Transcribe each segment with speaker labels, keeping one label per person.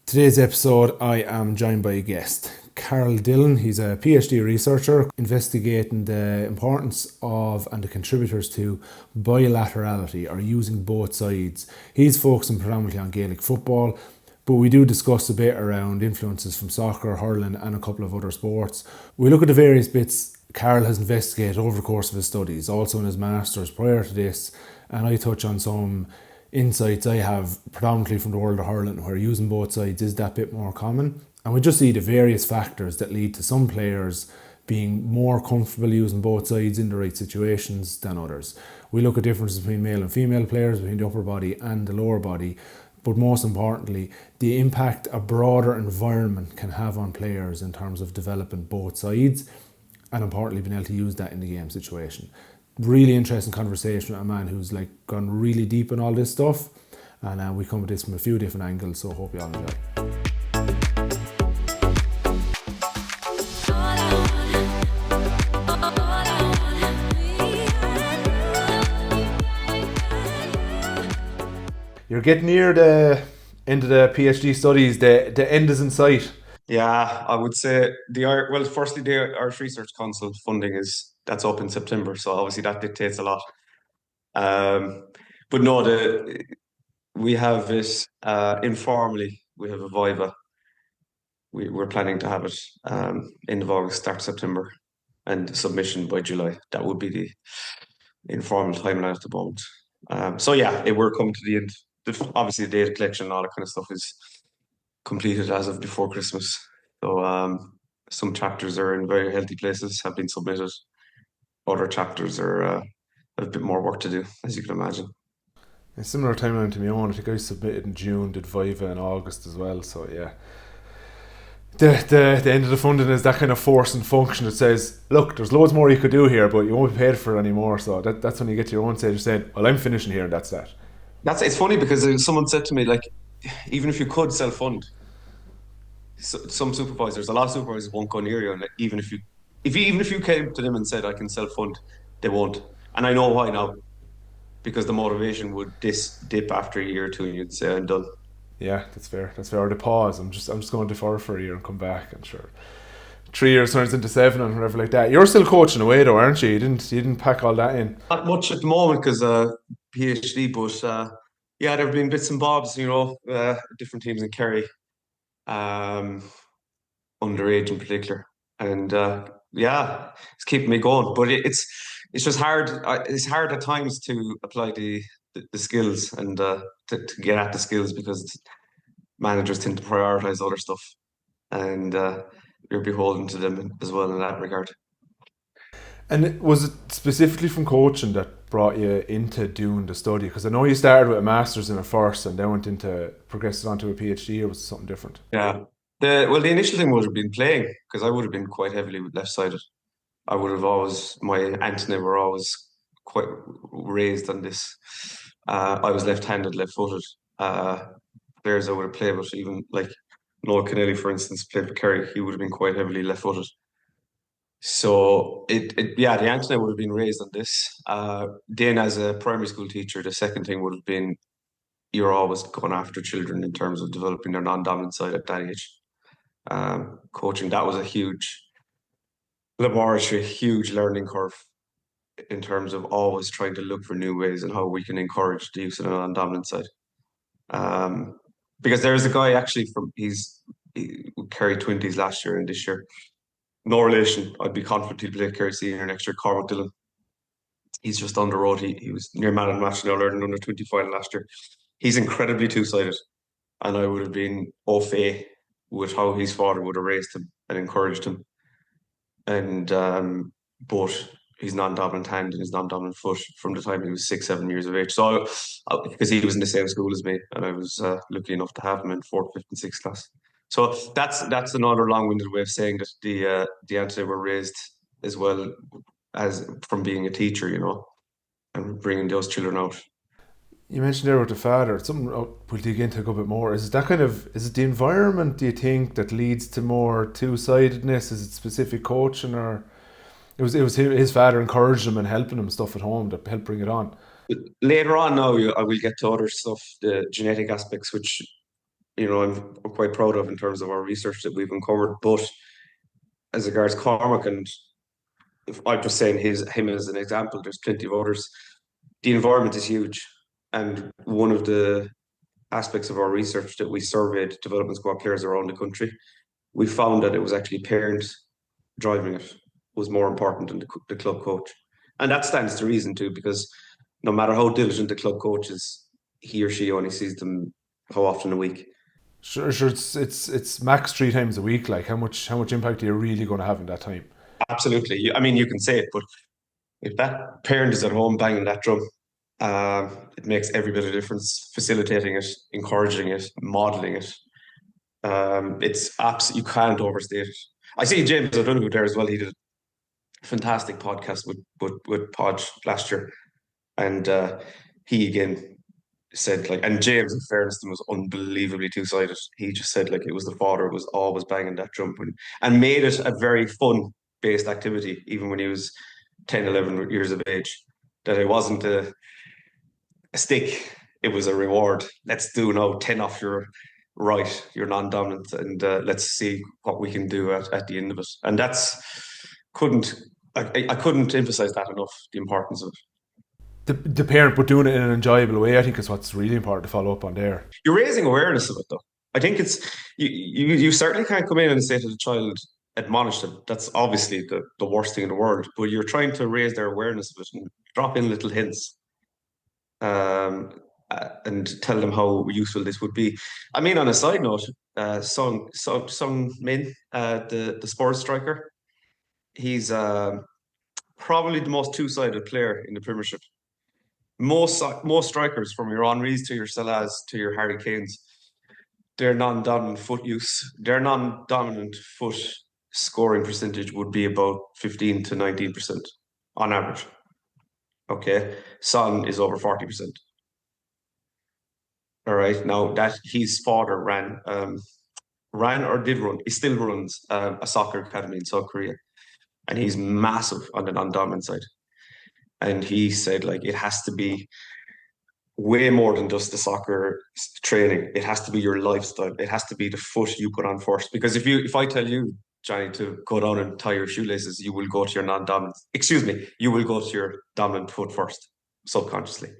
Speaker 1: Today's episode, I am joined by a guest, Karol Dillon. He's a PhD researcher investigating the importance of and the contributors to bilaterality, or using both sides. He's focusing predominantly on Gaelic football, but we do discuss a bit around influences from soccer, hurling, and a couple of other sports. We look at the various bits Karol has investigated over the course of his studies, also in his master's prior to this, and I touch on some insights I have predominantly from the world of hurling, where using both sides is that bit more common. And we just see the various factors that lead to some players being more comfortable using both sides in the right situations than others. We look at differences between male and female players, between the upper body and the lower body, but most importantly, the impact a broader environment can have on players in terms of developing both sides, and importantly being able to use that in the game situation. Really interesting conversation with a man who's gone really deep in all this stuff, and we come at this from a few different angles, so hope you all enjoy. You're getting near the end of the PhD studies. The end is in sight.
Speaker 2: Yeah, I would say firstly, the Irish Research Council funding that's up in September, so obviously that dictates a lot. But no, we have this informally. We have a Viva. We're planning to have it end of August, start September, and submission by July. That would be the informal timeline at the moment. So yeah, we're coming to the end. Obviously, the data collection and all that kind of stuff is completed as of before Christmas. So some chapters are in very healthy places, have been submitted. Other chapters are have a bit more work to do, as you can imagine.
Speaker 1: A similar timeline to my own. I think I submitted in June, did Viva in August as well. So yeah, the end of the funding is that kind of force and function that says, look, there's loads more you could do here, but you won't be paid for it anymore. So that's when you get to your own stage of saying, well, I'm finishing here, and that's that.
Speaker 2: It's funny because someone said to me, like, even if you could self fund, some supervisors, a lot of supervisors won't go near you, and even if you came to them and said I can self fund, they won't. And I know why now, because the motivation would dip after a year or two, and you'd say I'm done.
Speaker 1: Yeah, that's fair. That's fair. Or the pause. I'm just going to defer for a year and come back. And sure, 3 years turns into 7 and whatever like that. You're still coaching away though, aren't you? You didn't pack all that in.
Speaker 2: Not much at the moment because PhD, but yeah, there have been bits and bobs, different teams in Kerry, um, underage in particular, and yeah, it's keeping me going. But it's just hard. It's hard at times to apply the skills and to get at the skills because managers tend to prioritize other stuff, and you're beholden to them as well in that regard.
Speaker 1: And was it specifically from coaching that brought you into doing the study? Because I know you started with a master's in it first and then went into progressed onto a PhD, or was it something different?
Speaker 2: Yeah. The initial thing would have been playing because I would have been quite heavily left-sided. I would have always my antennae were always quite raised on this. I was left-handed, left-footed. Players I would have played with, even like Noel Kennelly, for instance, played for Kerry. He would have been quite heavily left-footed. So yeah, the antennae would have been raised on this. Then, as a primary school teacher, the second thing would have been you're always going after children in terms of developing their non-dominant side at that age. Coaching, that was a huge laboratory, huge learning curve in terms of always trying to look for new ways and how we can encourage the use of the non-dominant side. Because there is a guy actually he carried 20s last year and this year. No relation. I'd be confident he'd play Kerry Senior next year. Karol Dillon. He's just on the road. He was near man of the match in All Ireland under 20 final last year. He's incredibly two-sided, and I would have been au fait with how his father would have raised him and encouraged him. And but his non-dominant hand and his non-dominant foot from the time he was 6, 7 years of age. So because he was in the same school as me, and I was lucky enough to have him in fourth, fifth, and sixth class. So that's another long-winded way of saying that the antennae were raised as well as from being a teacher, and bringing those children out.
Speaker 1: You mentioned there with the father. It's something we'll dig into a bit more. Is it the environment, do you think, that leads to more two-sidedness? Is it specific coaching, or it was his father encouraging him and helping him stuff at home that helped bring it on?
Speaker 2: Later on, now I will get to other stuff, the genetic aspects, which I'm quite proud of in terms of our research that we've uncovered. But as regards Cormac, and if I'm just saying him as an example, there's plenty of others. The environment is huge, and one of the aspects of our research that we surveyed development squad players around the country, we found that it was actually parents driving it was more important than the club coach. And that stands to reason too, because no matter how diligent the club coach is, he or she only sees them how often a week.
Speaker 1: Sure, it's max 3 times a week. Like how much impact are you really going to have in that time?
Speaker 2: Absolutely. I mean, you can say it, but if that parent is at home banging that drum, it makes every bit of difference. Facilitating it, encouraging it, modeling it. It's absolutely, you can't overstate it. I see James O'Donoghue there as well. He did a fantastic podcast with Podge last year, and he again said like, and James, in fairness to him, was unbelievably two sided. He just said like it was the father was always banging that drum and made it a very fun based activity, even when he was 10, 11 years of age. That it wasn't a stick, it was a reward. Let's do now 10 off your right, you're non-dominant, and let's see what we can do at the end of it. And couldn't I couldn't emphasize that enough, the importance of it.
Speaker 1: The parent, but doing it in an enjoyable way, I think is what's really important to follow up on there.
Speaker 2: You're raising awareness of it though. I think it's you certainly can't come in and say to the child, admonish them. That's obviously the worst thing in the world. But you're trying to raise their awareness of it and drop in little hints, and tell them how useful this would be. I mean, on a side note, Song Min, the Spurs striker, he's probably the most two-sided player in the Premiership. Most strikers, from your Henrys to your Salahs to your Harry Kanes, their non-dominant foot scoring percentage would be about 15 to 19% on average. Okay. Son is over 40%. All right. Now that his father ran or did run, he still runs a soccer academy in South Korea. And he's massive on the non-dominant side. And he said like it has to be way more than just the soccer training. It has to be your lifestyle. It has to be the foot you put on first. Because if I tell you, Johnny, to go down and tie your shoelaces, you will go to your non-dominant. Excuse me, you will go to your dominant foot first, subconsciously.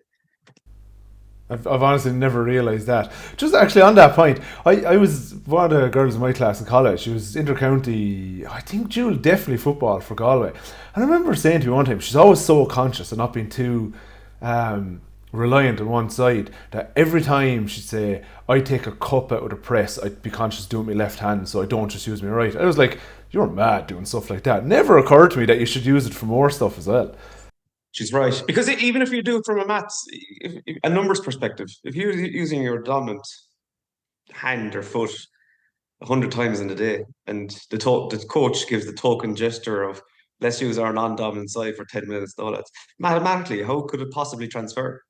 Speaker 1: I've honestly never realised that. Just actually on that point, I was one of the girls in my class in college. She was intercounty, I think Jewel definitely football for Galway. And I remember saying to me one time, she's always so conscious of not being too reliant on one side, that every time she'd say, I take a cup out of the press, I'd be conscious doing my left hand so I don't just use my right. I was like, you're mad doing stuff like that. Never occurred to me that you should use it for more stuff as well.
Speaker 2: She's right. Because even if you do it from a maths, a numbers perspective, if you're using your dominant hand or foot 100 times in a day, and the coach gives the token gesture of let's use our non-dominant side for 10 minutes, all that. Mathematically, how could it possibly transfer?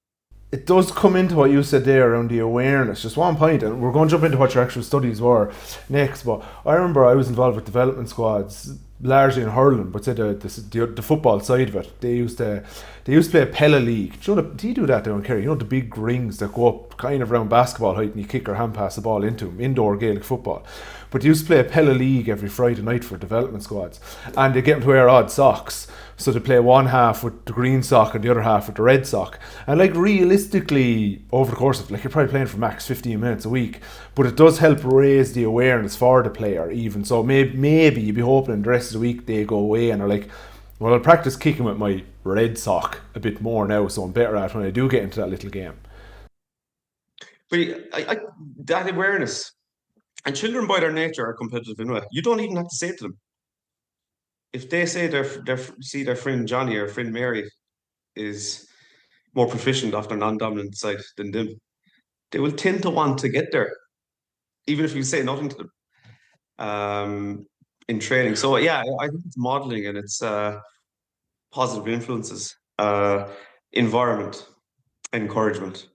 Speaker 1: It does come into what you said there around the awareness. Just one point, and we're going to jump into what your actual studies were next. But I remember I was involved with development squads, largely in hurling, but say the football side of it. They used to play a Pella League. Do you do that down in Kerry? You know the big rings that go up kind of around basketball height, and you kick or hand pass the ball into them. Indoor Gaelic football. But they used to play a Pella League every Friday night for development squads, and they get them to wear odd socks. So they play one half with the green sock and the other half with the red sock. And like realistically, over the course of like you're probably playing for max 15 minutes a week, but it does help raise the awareness for the player even. So maybe you'd be hoping the rest of the week they go away and are like, well, I'll practice kicking with my red sock a bit more now, so I'm better at when I do get into that little game.
Speaker 2: But that awareness, and children by their nature are competitive anyway. You don't even have to say it to them. If they say they see their friend Johnny or friend Mary is more proficient off their non-dominant side than them, they will tend to want to get there, even if you say nothing to them in training. So yeah, I think it's modeling and it's positive influences, environment, encouragement.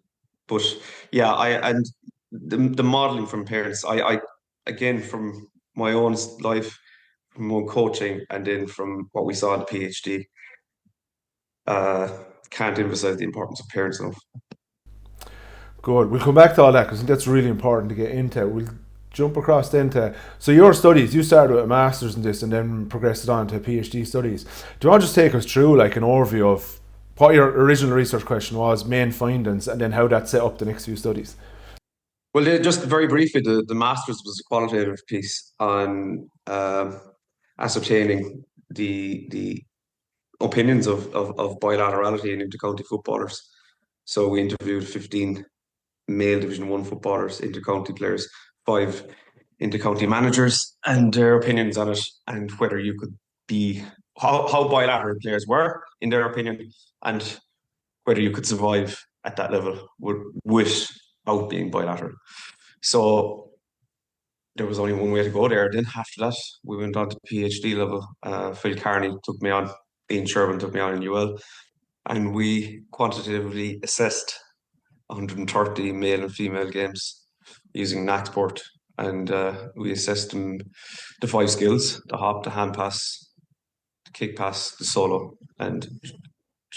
Speaker 2: But yeah, the modeling from parents, I again from my own life, from my own coaching, and then from what we saw in the PhD, uh, can't emphasize the importance of parents enough.
Speaker 1: Good. We'll come back to all that because I think that's really important to get into. We'll jump across then to so your studies. You started with a master's in this and then progressed on to PhD studies. Do you want to just take us through like an overview of what your original research question was, main findings, and then how that set up the next few studies?
Speaker 2: Well, just very briefly, the master's was a qualitative piece on ascertaining the opinions of bilaterality in intercounty footballers. So we interviewed 15 male Division One footballers, intercounty players, five intercounty managers, and their opinions on it, and whether you could be how bilateral players were in their opinion, and whether you could survive at that level without being bilateral. So there was only one way to go there. Then after that, we went on to PhD level. Phil Carney took me on, Ian Sherman took me on in UL, and we quantitatively assessed 130 male and female games using Naxport. And we assessed them, the five skills: the hop, the hand pass, the kick pass, the solo, and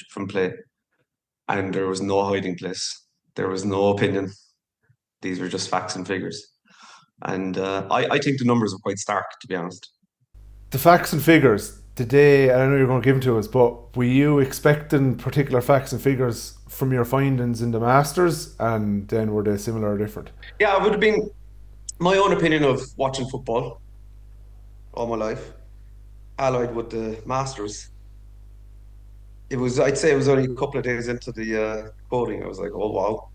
Speaker 2: from play. And there was no hiding place. There was no opinion. These were just facts and figures. And I think the numbers are quite stark, to be honest.
Speaker 1: The facts and figures today. I know you're going to give them to us, but were you expecting particular facts and figures from your findings in the masters, and then were they similar or different?
Speaker 2: Yeah, it would have been my own opinion of watching football all my life, allied with the Masters. I'd say it was only a couple of days into the coding. I was like, oh, wow,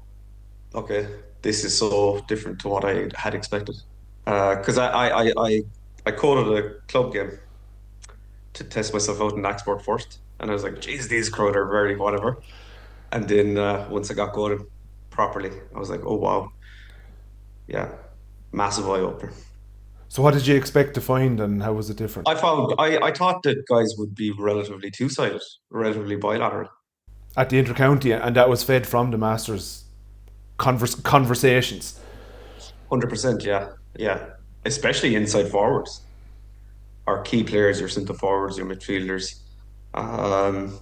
Speaker 2: okay, this is so different to what I had expected. Because I coded a club game to test myself out in export first. And I was like, geez, these crowd are very whatever. And then once I got going properly, I was like, oh, wow, yeah, massive eye opener.
Speaker 1: So, what did you expect to find, and how was it different?
Speaker 2: I thought that guys would be relatively two-sided, relatively bilateral.
Speaker 1: At the intercounty, and that was fed from the masters conversations.
Speaker 2: 100%, yeah. Yeah. Especially inside forwards. Our key players, your centre forwards, your midfielders. Um,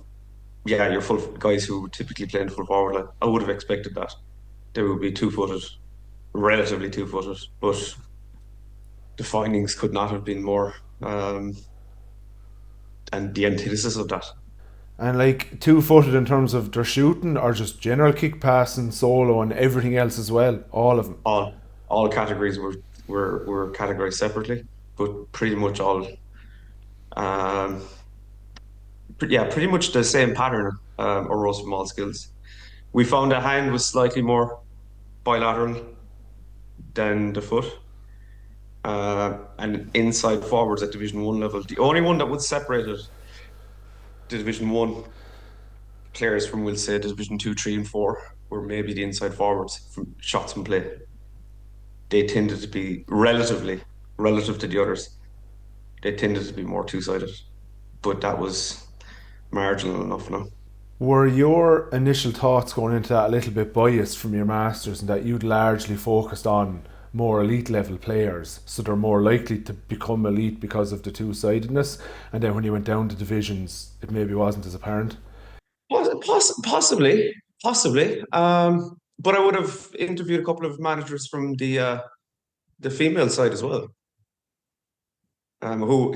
Speaker 2: yeah, your full guys who typically play in full forward line. I would have expected that. They would be two-footed, relatively two-footed, but the findings could not have been more and the antithesis of that.
Speaker 1: And like two-footed in terms of their shooting, or just general kick pass and solo and everything else as well, all of them.
Speaker 2: All categories were categorized separately, but pretty much all um, yeah, pretty much the same pattern arose from all skills. We found a hand was slightly more bilateral than the foot, and inside forwards at Division One level. The only one that would separate it, the Division One players from, we'll say, Division Two, Three, and Four, were maybe the inside forwards from shots from play. They tended to be relative to the others. They tended to be more two-sided, but that was marginal enough now.
Speaker 1: Were your initial thoughts going into that a little bit biased from your masters, and that you'd largely focused on more elite level players, so they're more likely to become elite because of the two-sidedness, and then when you went down to divisions, it maybe wasn't as apparent?
Speaker 2: Possibly. But I would have interviewed a couple of managers from the female side as well. Who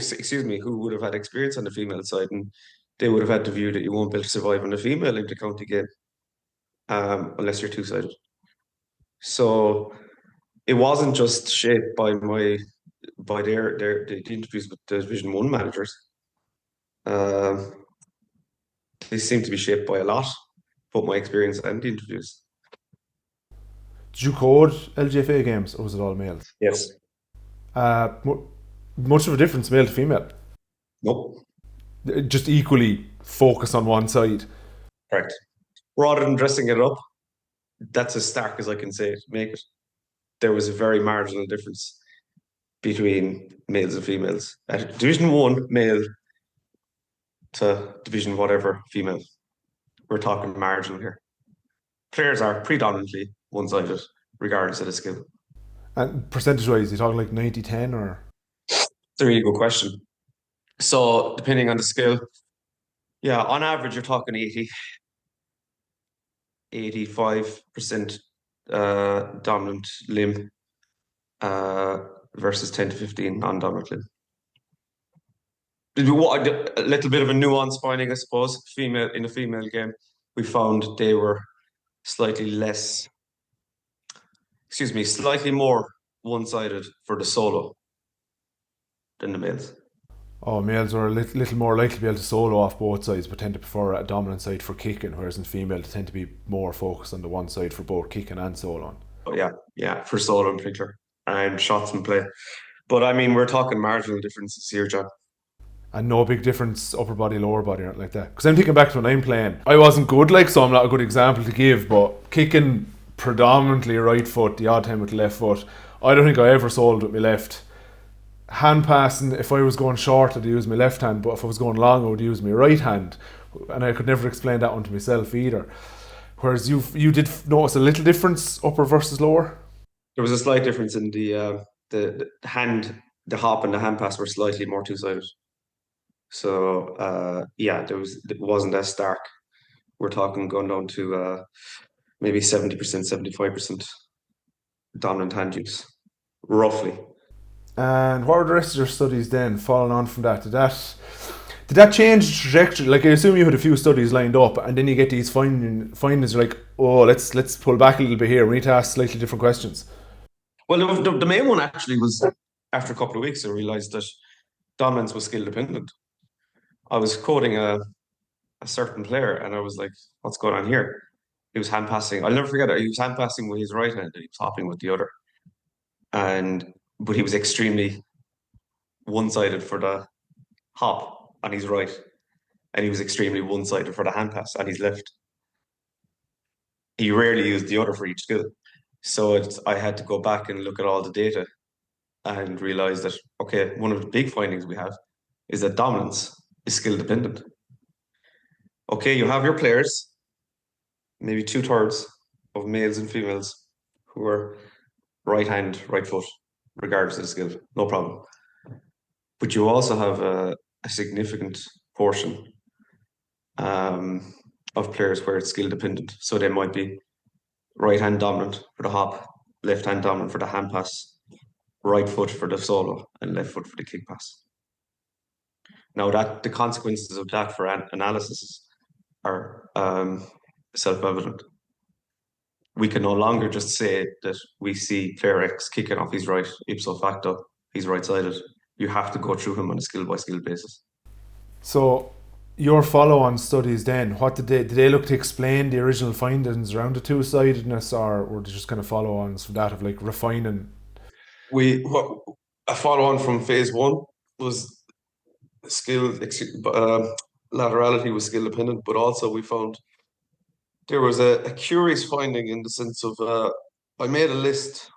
Speaker 2: would have had experience on the female side, and they would have had the view that you won't be able to survive on a female intercounty game unless you're two-sided. So it wasn't just shaped by the interviews with the Division One managers. Um, they seem to be shaped by a lot, both my experience and the interviews.
Speaker 1: Did you code LGFA games, or was it all males?
Speaker 2: Yes.
Speaker 1: Uh, much of a difference, male to female.
Speaker 2: Nope.
Speaker 1: Just equally focus on one side.
Speaker 2: Correct. Rather than dressing it up, that's as stark as I can say it. Make it. There was a very marginal difference between males and females. At Division One, male to Division whatever, female. We're talking marginal here. Players are predominantly one-sided, regardless of the skill.
Speaker 1: And percentage wise, you talking like 90-10 or?
Speaker 2: It's a really good question. So depending on the skill, yeah, on average you're talking 85% dominant limb uh, versus 10 to 15 non-dominant limb. A little bit of a nuance finding, I suppose. Female in a female game, we found they were slightly less, slightly more one-sided for the solo than the males.
Speaker 1: Oh, males are a little more likely to be able to solo off both sides, but tend to prefer a dominant side for kicking, whereas in female they tend to be more focused on the one side for both kicking and soloing.
Speaker 2: But yeah, for solo in particular and shots and play. But I mean, we're talking marginal differences here, John.
Speaker 1: And no big difference upper body, lower body, or anything like that. Because I'm thinking back to when I'm playing, I wasn't good, like, so I'm not a good example to give, but kicking predominantly right foot, the odd time with the left foot, I don't think I ever sold with my left. Hand passing, if I was going short, I'd use my left hand, but if I was going long, I would use my right hand. And I could never explain that one to myself either. Whereas you did notice a little difference, upper versus lower?
Speaker 2: There was a slight difference in the hand, the hop and the hand pass were slightly more two-sided. So yeah, it wasn't as stark. We're talking going down to maybe 70%, 75% dominant hand use, roughly.
Speaker 1: And what were the rest of your studies then, following on from that? Did that change the trajectory? Like, I assume you had a few studies lined up, and then you get these findings. You're like, oh, let's pull back a little bit here. We need to ask slightly different questions.
Speaker 2: Well, the main one actually was after a couple of weeks, I realized that dominance was skill dependent. I was quoting a certain player, and I was like, "What's going on here?" He was hand passing. I'll never forget it. He was hand passing with his right hand, and he was hopping with the other. But he was extremely one-sided for the hop on his right, and he was extremely one-sided for the hand pass on his left. He rarely used the other for each skill. So I had to go back and look at all the data and realize that, okay, one of the big findings we have is that dominance is skill dependent. Okay, you have your players, maybe two-thirds of males and females who are right hand, right foot, regardless of the skill, no problem. But you also have a significant portion of players where it's skill dependent. So they might be right hand dominant for the hop, left hand dominant for the hand pass, right foot for the solo, and left foot for the kick pass. Now that the consequences of that for analysis are self-evident. We can no longer just say that we see player X kicking off his right, ipso facto, he's right-sided. You have to go through him on a skill-by-skill basis.
Speaker 1: So, your follow-on studies then, what did they look to explain the original findings around the two-sidedness, or were they just kind of follow-ons from that of like refining?
Speaker 2: What a follow-on from phase one was skill, laterality was skill dependent, but also we found there was a curious finding in the sense of I made a list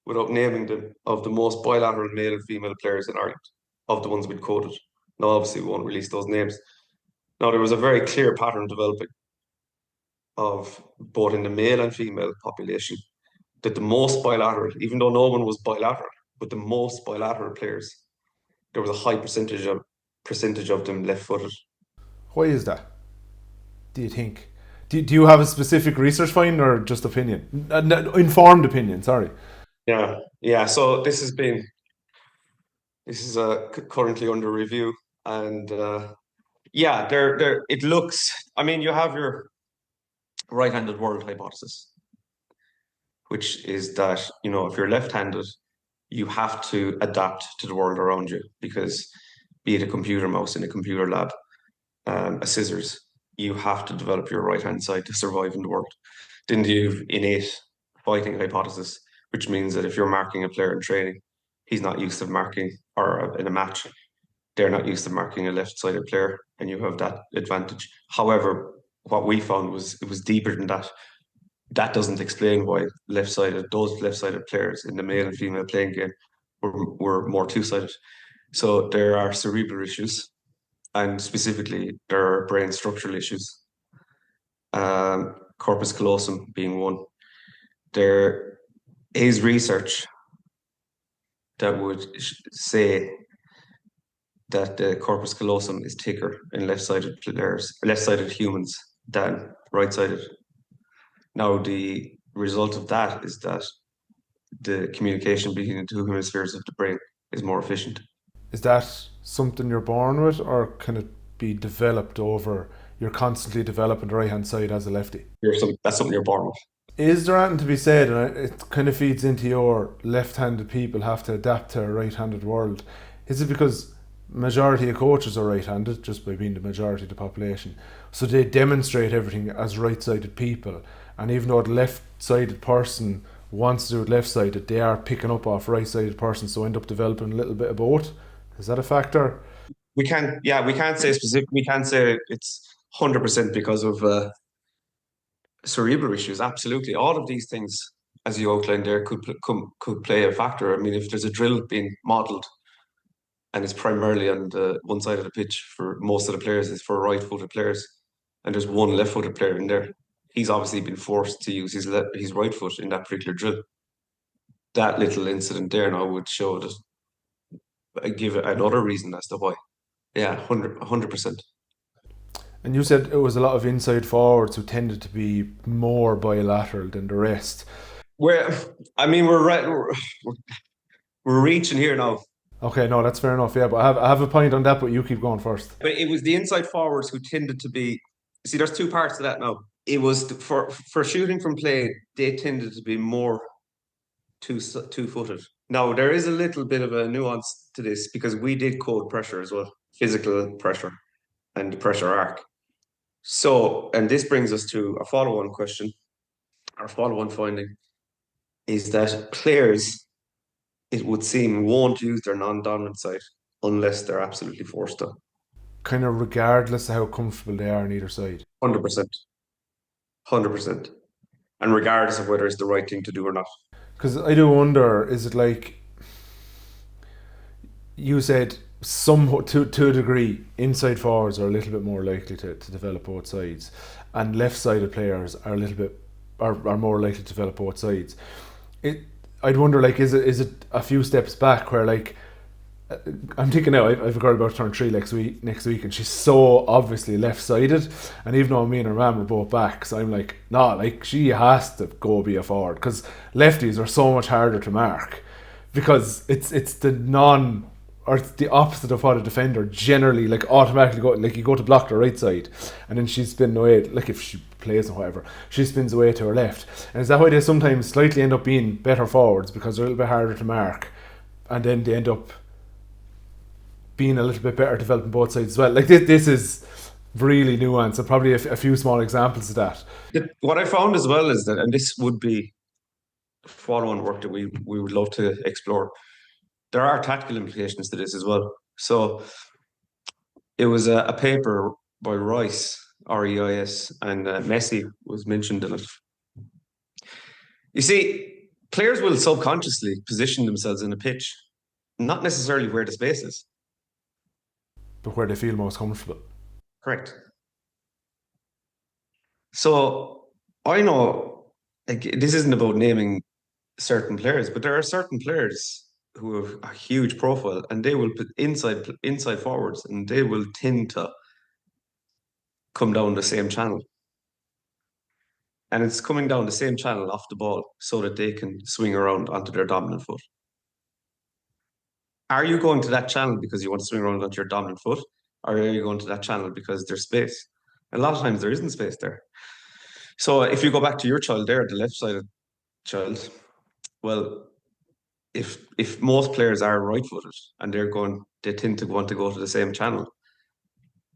Speaker 2: without naming them of the most bilateral male and female players in Ireland, of the ones we'd quoted. Now, obviously, we won't release those names. Now, there was a very clear pattern developing of both in the male and female population that the most bilateral, even though no one was bilateral, but the most bilateral players, there was a high percentage of them left-footed.
Speaker 1: Why is that, do you think? Do you have a specific research find or just opinion? Informed opinion, sorry.
Speaker 2: Yeah. So this is currently under review, and yeah, there. It looks. I mean, you have your right-handed world hypothesis, which is that if you're left-handed, you have to adapt to the world around you because, be it a computer mouse in a computer lab, a scissors, you have to develop your right-hand side to survive in the world. Then you've innate fighting hypothesis, which means that if you're marking a player in training, he's not used to marking, or in a match, they're not used to marking a left-sided player, and you have that advantage. However, what we found was it was deeper than that. That doesn't explain why those left-sided players in the male and female playing game were more two-sided. So there are cerebral issues, and specifically there are brain structural issues. Corpus callosum being one. There is research that would say that the corpus callosum is thicker in left-sided players, left-sided humans than right-sided. Now, the result of that is that the communication between the two hemispheres of the brain is more efficient.
Speaker 1: Is that something you're born with, or can it be developed over? You're constantly developing the right hand side as a lefty.
Speaker 2: That's something you're born with.
Speaker 1: Is there anything to be said, and it kind of feeds into your left-handed people have to adapt to a right-handed world? Is it because majority of coaches are right-handed just by being the majority of the population, so they demonstrate everything as right-sided people, and even though the left-sided person wants to do it left-sided, they are picking up off right-sided person, so end up developing a little bit of both? Is that a factor?
Speaker 2: We can't say specific. We can't say it's 100% because of cerebral issues. Absolutely, all of these things, as you outlined there, could play a factor. I mean, if there's a drill being modelled and it's primarily on the one side of the pitch for most of the players, it's for right-footed players, and there's one left-footed player in there. He's obviously been forced to use his right foot in that particular drill. That little incident there now would show that give it another reason as to why. Yeah, 100%.
Speaker 1: And you said it was a lot of inside forwards who tended to be more bilateral than the rest.
Speaker 2: We're, I mean, we're reaching here now.
Speaker 1: Okay, no, that's fair enough. Yeah, but I have a point on that, but you keep going first.
Speaker 2: But it was the inside forwards who tended to be. See, there's two parts to that now. It was for shooting from play, they tended to be more two-footed. Now there is a little bit of a nuance to this because we did code pressure as well, physical pressure and the pressure arc. So, and this brings us to a follow-on question. Our follow-on finding is that players, it would seem, won't use their non-dominant side unless they're absolutely forced to.
Speaker 1: Kind of regardless of how comfortable they are on either side.
Speaker 2: 100%. 100%. And regardless of whether it's the right thing to do or not.
Speaker 1: Because I do wonder, is it like you said, some to a degree, inside forwards are a little bit more likely to develop both sides, and left-sided players are a little bit are more likely to develop both sides. I'd wonder, like, is it a few steps back where, like, I'm thinking now, I've a girl about to turn 3 next week, and she's so obviously left-sided, and even though me and her mum are both backs, I'm like, nah, like, she has to go be a forward, because lefties are so much harder to mark, because it's the non, or it's the opposite of what a defender generally, like, automatically go, like, you go to block the right side, and then she's spinning away, like, if she plays or whatever, she spins away to her left, and is that why they sometimes slightly end up being better forwards, because they're a little bit harder to mark, and then they end up being a little bit better developing both sides as well. Like, this is really nuanced, and probably a few small examples of that.
Speaker 2: What I found as well is that, and this would be follow-on work that we would love to explore, there are tactical implications to this as well. So it was a paper by Rice, REIS, and Messi was mentioned in it. You see, players will subconsciously position themselves in a pitch, not necessarily where the space is.
Speaker 1: But where they feel most comfortable.
Speaker 2: Correct. So I know, like, this isn't about naming certain players, but there are certain players who have a huge profile, and they will put inside forwards, and they will tend to come down the same channel. And it's coming down the same channel off the ball so that they can swing around onto their dominant foot. Are you going to that channel because you want to swing around onto your dominant foot? Or are you going to that channel because there's space? A lot of times there isn't space there. So if you go back to your child there, the left-sided child, well, if most players are right-footed and they tend to want to go to the same channel,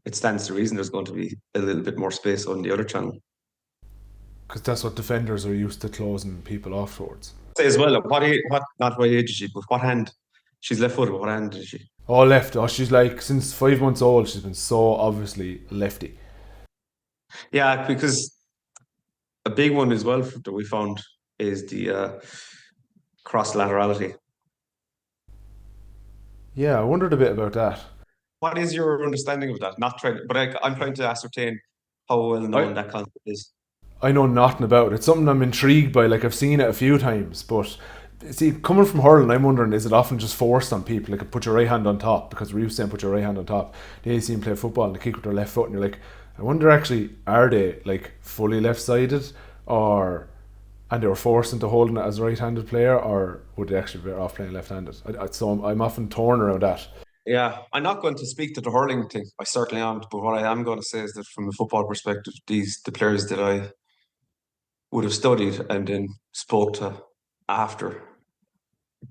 Speaker 2: it stands to reason there's going to be a little bit more space on the other channel.
Speaker 1: Because that's what defenders are used to, closing people off towards.
Speaker 2: Say as well, not what age is she, but what hand? She's left-footed. What hand is she?
Speaker 1: Oh, left. Oh, she's like, since 5 months old, she's been so obviously lefty.
Speaker 2: Yeah, because a big one as well that we found is the cross laterality.
Speaker 1: Yeah, I wondered a bit about that.
Speaker 2: What is your understanding of that? Not trying, but I'm trying to ascertain how well known that concept is.
Speaker 1: I know nothing about it. It's something I'm intrigued by. Like, I've seen it a few times, but see, coming from hurling, I'm wondering, is it often just forced on people? Like, put your right hand on top, because we're used to saying put your right hand on top. They see them play football and they kick with their left foot, and you're like, I wonder, actually, are they like fully left-sided, or and they were forced into holding it as a right-handed player, or would they actually be better off playing left-handed? So I'm often torn around that.
Speaker 2: Yeah, I'm not going to speak to the hurling thing. I certainly aren't. But what I am going to say is that from a football perspective, the players that I would have studied and then spoke to after,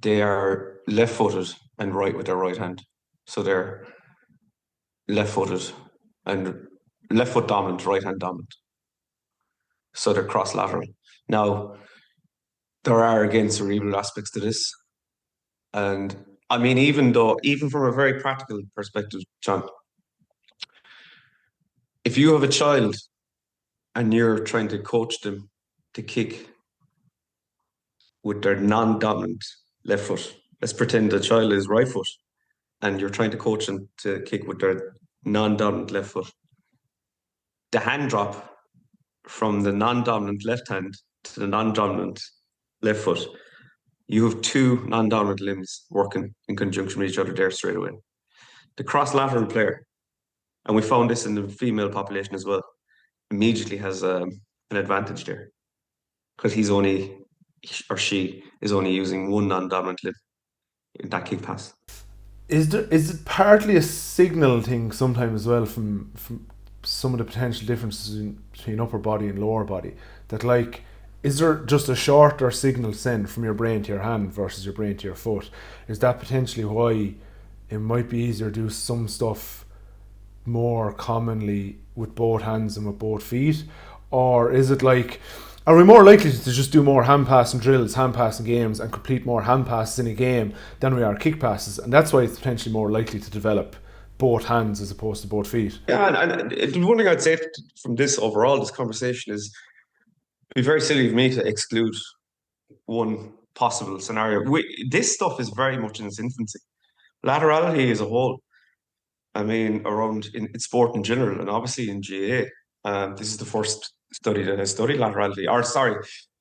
Speaker 2: they are left-footed and right with their right hand. So they're left-footed and left foot dominant, right hand dominant. So they're cross lateral. Now, there are again cerebral aspects to this. And I mean, even from a very practical perspective, John, if you have a child and you're trying to coach them to kick with their non-dominant left foot, let's pretend the child is right foot and you're trying to coach them to kick with their non-dominant left foot. The hand drop from the non-dominant left hand to the non-dominant left foot, you have two non-dominant limbs working in conjunction with each other there straight away. The cross-lateral player, and we found this in the female population as well, immediately has an advantage there because he's only or she is only using one non-dominant limb in that kick pass.
Speaker 1: Is it partly a signal thing sometimes as well from some of the potential differences between upper body and lower body, that like, is there just a shorter signal sent from your brain to your hand versus your brain to your foot? Is that potentially why it might be easier to do some stuff more commonly with both hands and with both feet? Or is it like, are we more likely to just do more hand passing drills, hand passing games, and complete more hand passes in a game than we are kick passes? And that's why it's potentially more likely to develop both hands as opposed to both feet.
Speaker 2: Yeah, and the one thing I'd say from this overall, this conversation is it'd be very silly of me to exclude one possible scenario. This stuff is very much in its infancy. Laterality as a whole, I mean, around in sport in general, and obviously in GAA. This is the first study that has studied laterality. Or sorry,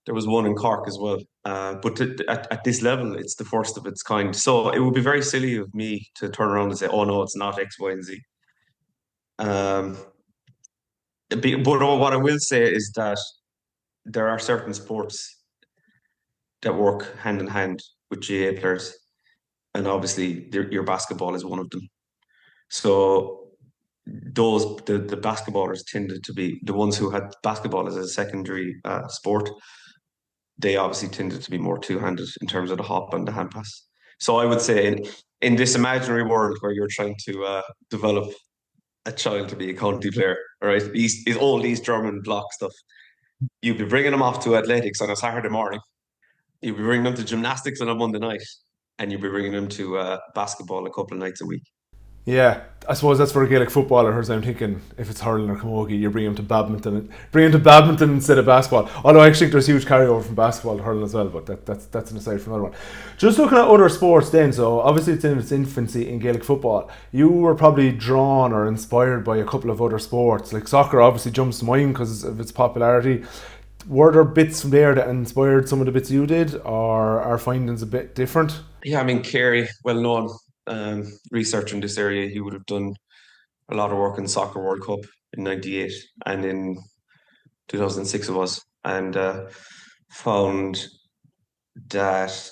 Speaker 2: there was one in Cork as well. But at this level, it's the first of its kind. So it would be very silly of me to turn around and say, "Oh no, it's not X, Y, and Z." Um, but what I will say is that there are certain sports that work hand in hand with GAA players, and obviously your basketball is one of them. So the basketballers tended to be the ones who had basketball as a secondary sport. They obviously tended to be more two-handed in terms of the hop and the hand pass. So I would say in this imaginary world where you're trying to develop a child to be a county player, all right, is all these German block stuff. You'd be bringing them off to athletics on a Saturday morning. You'd be bringing them to gymnastics on a Monday night, and you'd be bringing them to basketball a couple of nights a week.
Speaker 1: Yeah, I suppose that's for a Gaelic footballer. As I'm thinking, if it's hurling or camogie, you bring him to badminton. Bring him to badminton instead of basketball. Although I think there's huge carryover from basketball to hurling as well, but that's an aside from another one. Just looking at other sports, then. So obviously it's in its infancy in Gaelic football. You were probably drawn or inspired by a couple of other sports, like soccer. Obviously jumps to mind because of its popularity. Were there bits from there that inspired some of the bits you did, or are findings a bit different?
Speaker 2: Yeah, I mean, Kerry, well known researcher in this area, he would have done a lot of work in Soccer World Cup in '98 and in 2006 it was, and found that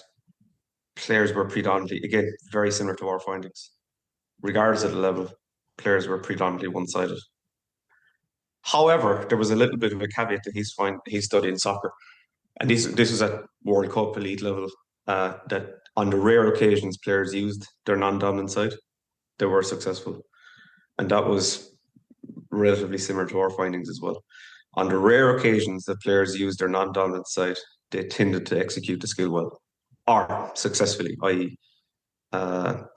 Speaker 2: players were predominantly, again, very similar to our findings. Regardless of the level, players were predominantly one-sided. However, there was a little bit of a caveat that he's studying soccer, and this was at World Cup elite level. That on the rare occasions players used their non-dominant side, they were successful, and that was relatively similar to our findings as well. On the rare occasions that players used their non-dominant side, they tended to execute the skill well or successfully, i.e.,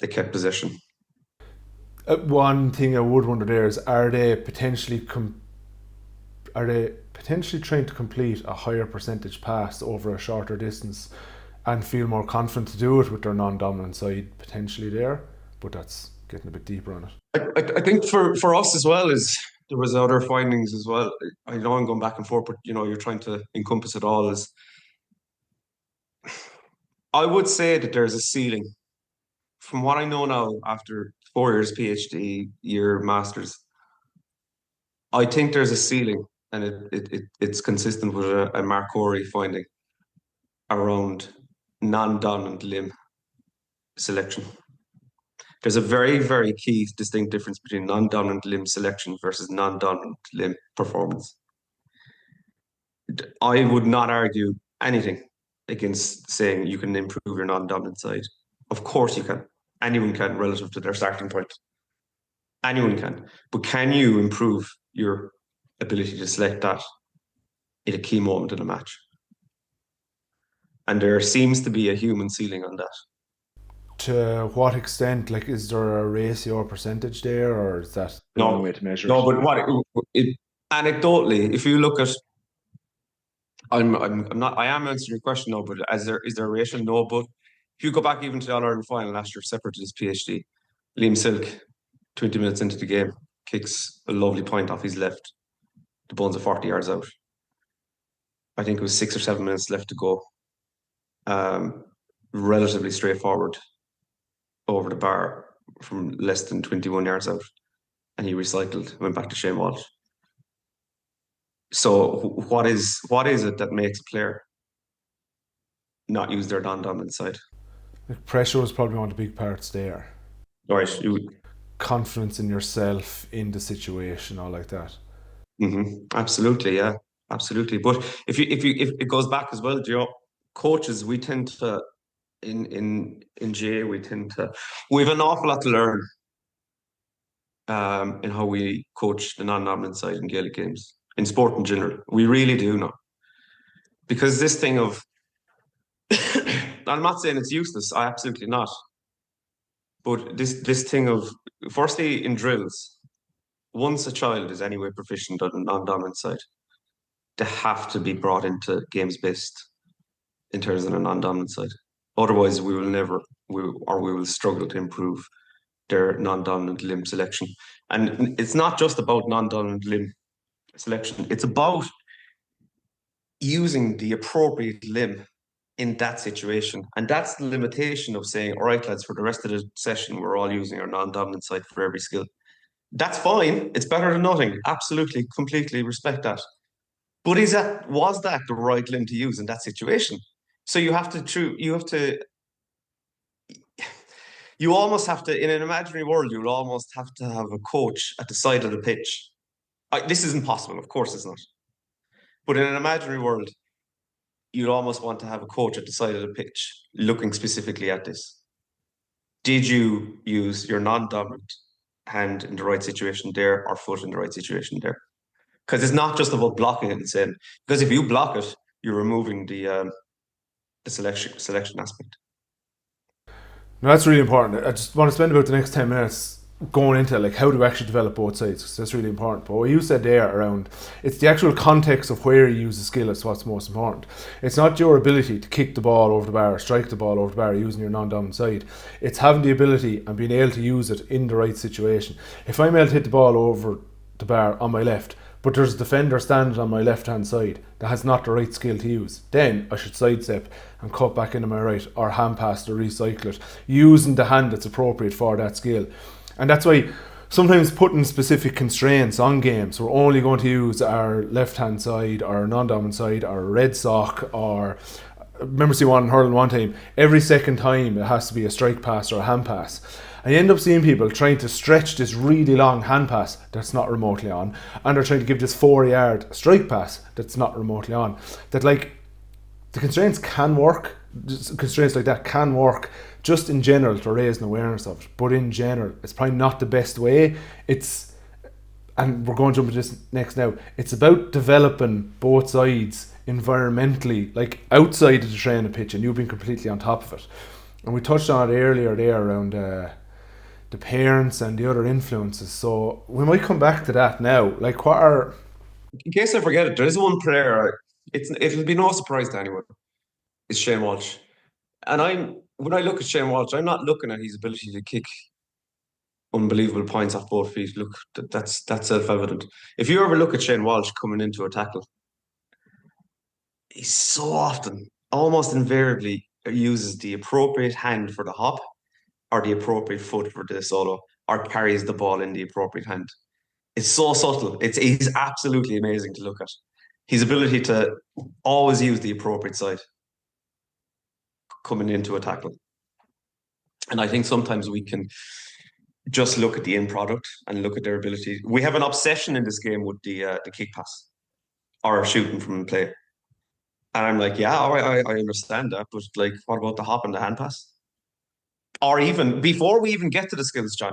Speaker 2: they kept possession.
Speaker 1: One thing I would wonder there is, are they potentially trying to complete a higher percentage pass over a shorter distance and feel more confident to do it with their non-dominant side potentially there? But that's getting a bit deeper on it.
Speaker 2: I think for us as well is there was other findings as well. I know I'm going back and forth, but you're trying to encompass it all. Is I would say that there's a ceiling. From what I know now, after 4 years PhD, year masters, I think there's a ceiling, and it's consistent with a Mark Corey finding. around non-dominant limb selection. There's a very, very key distinct difference between non-dominant limb selection versus non-dominant limb performance. I would not argue anything against saying you can improve your non-dominant side. Of course you can. Anyone can relative to their starting point. Anyone can. But can you improve your ability to select that in a key moment in a match? And there seems to be a human ceiling on that.
Speaker 1: To what extent? Like, is there a ratio or percentage there, or is that the only way
Speaker 2: No,
Speaker 1: to measure it?
Speaker 2: no, but anecdotally, if you look at, I'm not, I am answering your question now, but is there a ratio? No, but if you go back even to the All Ireland final last year, separate to his PhD, Liam Silk, 20 minutes into the game, kicks a lovely point off his left. The bones are 40 yards out. I think it was 6 or 7 minutes left to go. Relatively straightforward over the bar from less than 21 yards out. And he recycled, went back to Shane Walsh. So what is it that makes a player not use their non-dominant side?
Speaker 1: Like, pressure was probably one of the big parts there.
Speaker 2: All right,
Speaker 1: Confidence in yourself, in the situation, all like that.
Speaker 2: absolutely, yeah, absolutely. But if it goes back as well, coaches, we tend to in GA we tend to we have an awful lot to learn in how we coach the non-dominant side in Gaelic games, in sport in general. We really do know. Because this thing of, I'm not saying it's useless, I absolutely not. But this thing of, firstly, in drills, once a child is anyway proficient on the non-dominant side, they have to be brought into games based in terms of the non-dominant side. Otherwise, we will never, we will struggle to improve their non-dominant limb selection. And it's not just about non-dominant limb selection, it's about using the appropriate limb in that situation. And that's the limitation of saying, all right, lads, for the rest of the session, we're all using our non-dominant side for every skill. That's fine. It's better than nothing. Absolutely, completely respect that. But was that the right limb to use in that situation? So you almost have to, in an imaginary world, you'll almost have to have a coach at the side of the pitch. This isn't possible, of course it's not. But in an imaginary world, you'd almost want to have a coach at the side of the pitch looking specifically at this. Did you use your non-dominant hand in the right situation there or foot in the right situation there? Because it's not just about blocking it and saying, because if you block it, you're removing the selection aspect.
Speaker 1: No, that's really important. I just want to spend about the next 10 minutes going into like how to actually develop both sides, because that's really important. But what you said there around, it's the actual context of where you use the skill is what's most important. It's not your ability to kick the ball over the bar or strike the ball over the bar using your non-dominant side. It's having the ability and being able to use it in the right situation. If I'm able to hit the ball over the bar on my left, but there's a defender standing on my left hand side that has not the right skill to use, then I should sidestep and cut back into my right, or hand pass or recycle it, using the hand that's appropriate for that skill. And that's why sometimes putting specific constraints on games, we're only going to use our left hand side, our non-dominant side, our red sock, or I remember seeing one in hurling one time, every second time it has to be a strike pass or a hand pass. I end up seeing people trying to stretch this really long hand pass that's not remotely on, and they're trying to give this 4 yard strike pass that's not remotely on. That, like, the constraints can work, constraints like that can work just in general to raise an awareness of it, but in general it's probably not the best way. And we're going to jump into this next now, it's about developing both sides environmentally, like outside of the training pitch, and you've been completely on top of it. And we touched on it earlier there around the parents and the other influences, so we might come back to that now. Like, what are,
Speaker 2: In case I forget it, there is one player, it'll be no surprise to anyone, is Shane Walsh. And when I look at Shane Walsh, I'm not looking at his ability to kick unbelievable points off both feet. Look, that's self-evident. If you ever look at Shane Walsh coming into a tackle, he so often, almost invariably, uses the appropriate hand for the hop or the appropriate foot for the solo, or carries the ball in the appropriate hand. It's so subtle. He's absolutely amazing to look at. His ability to always use the appropriate side. coming into a tackle. And I think sometimes we can just look at the end product and look at their ability. We have an obsession in this game with the kick pass or shooting from play. And I'm like, yeah, all right, I understand that, but like, what about the hop and the hand pass? Or even before we even get to the skills, John,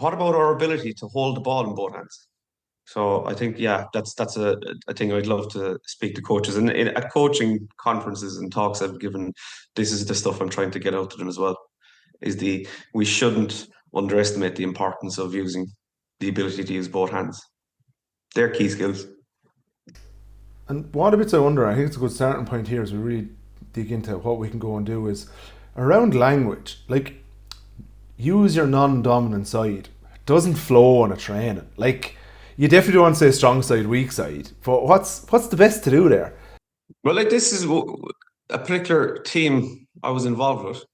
Speaker 2: what about our ability to hold the ball in both hands? So I think, yeah, that's a thing I'd love to speak to coaches. And at coaching conferences and talks I've given, this is the stuff I'm trying to get out to them as well. Is we shouldn't underestimate the importance of using the ability to use both hands. They're key skills.
Speaker 1: And one of the bits I wonder, I think it's a good starting point here as we really dig into what we can go and do is around language. Like, use your non-dominant side. It doesn't flow on a training. Like, you definitely don't want to say strong side, weak side. But what's the best to do there?
Speaker 2: Well, like this is a particular team I was involved with.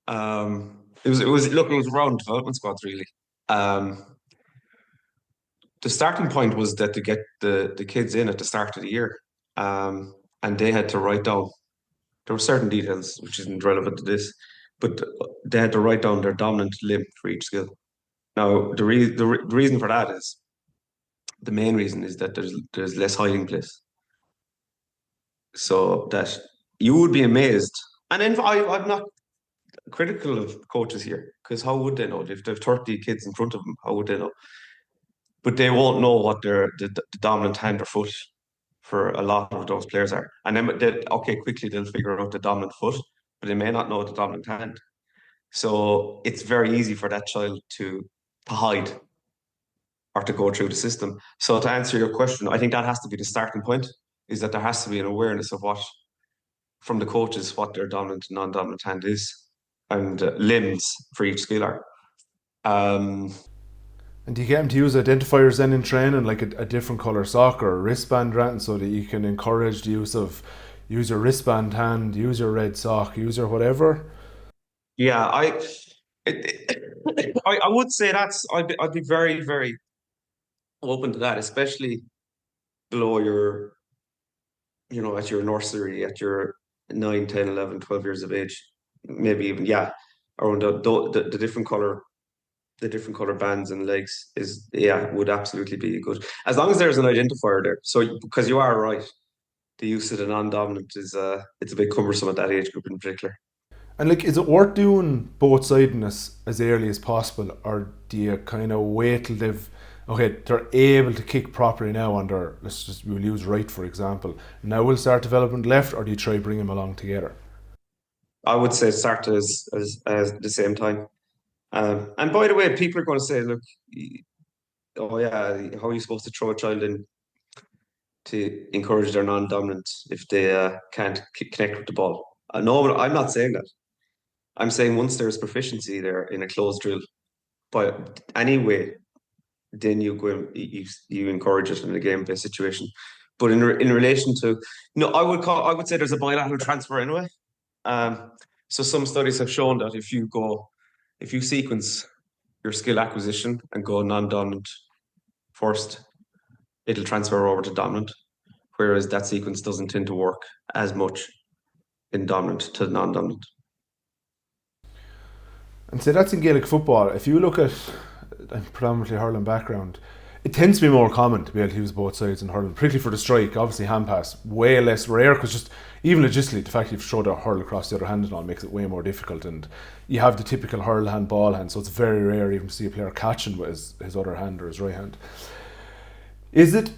Speaker 2: It was around development squads really. Um, the starting point was that to get the kids in at the start of the year, and they had to write down. There were certain details which isn't relevant to this, but they had to write down their dominant limb for each skill. Now, the reason for that is the main reason is that there's less hiding place, so that you would be amazed. And then I'm not critical of coaches here because how would they know if they've 30 kids in front of them? How would they know? But they won't know what the dominant hand or foot for a lot of those players are. And then okay, quickly they'll figure out the dominant foot, but they may not know the dominant hand. So it's very easy for that child to hide or to go through the system. So to answer your question, I think that has to be the starting point, is that there has to be an awareness of what from the coaches what their dominant and non-dominant hand is and limbs for each skill are. Um,
Speaker 1: And do you get them to use identifiers then in training, like a different colour sock or a wristband ratting, so that you can encourage the use of use your wristband hand, use your red sock, use your whatever?
Speaker 2: yeah, I would say I'd be very, very open to that, especially below at your nursery, at your 9, 10, 11, 12 years of age, maybe even, yeah, around the different color bands and legs is, yeah, would absolutely be good. As long as there's an identifier there. So, because you are right, the use of the non-dominant is, it's a bit cumbersome at that age group in particular.
Speaker 1: And like, is it worth doing both sidedness as early as possible, or do you kind of wait till they're able to kick properly now on their, we'll use right for example, now we'll start development left, or do you try bring them along together?
Speaker 2: I would say start as the same time. And by the way, people are going to say, look, oh yeah, how are you supposed to throw a child in to encourage their non-dominant if they can't connect with the ball? No, but I'm not saying that. I'm saying once there's proficiency there in a closed drill, but anyway, then you go you encourage it in a game-based situation. But in relation to no, I would say there's a bilateral transfer anyway. Um, so some studies have shown that if you sequence your skill acquisition and go non-dominant first, it'll transfer over to dominant. Whereas that sequence doesn't tend to work as much in dominant to non-dominant.
Speaker 1: And so that's in Gaelic football. If you look at a predominantly hurling background, it tends to be more common to be able to use both sides in hurling, particularly for the strike. Obviously, hand pass way less rare because just even logistically, the fact you've thrown a hurl across the other hand and all makes it way more difficult. And you have the typical hurl hand, ball hand, so it's very rare even to see a player catching with his other hand or his right hand. Is it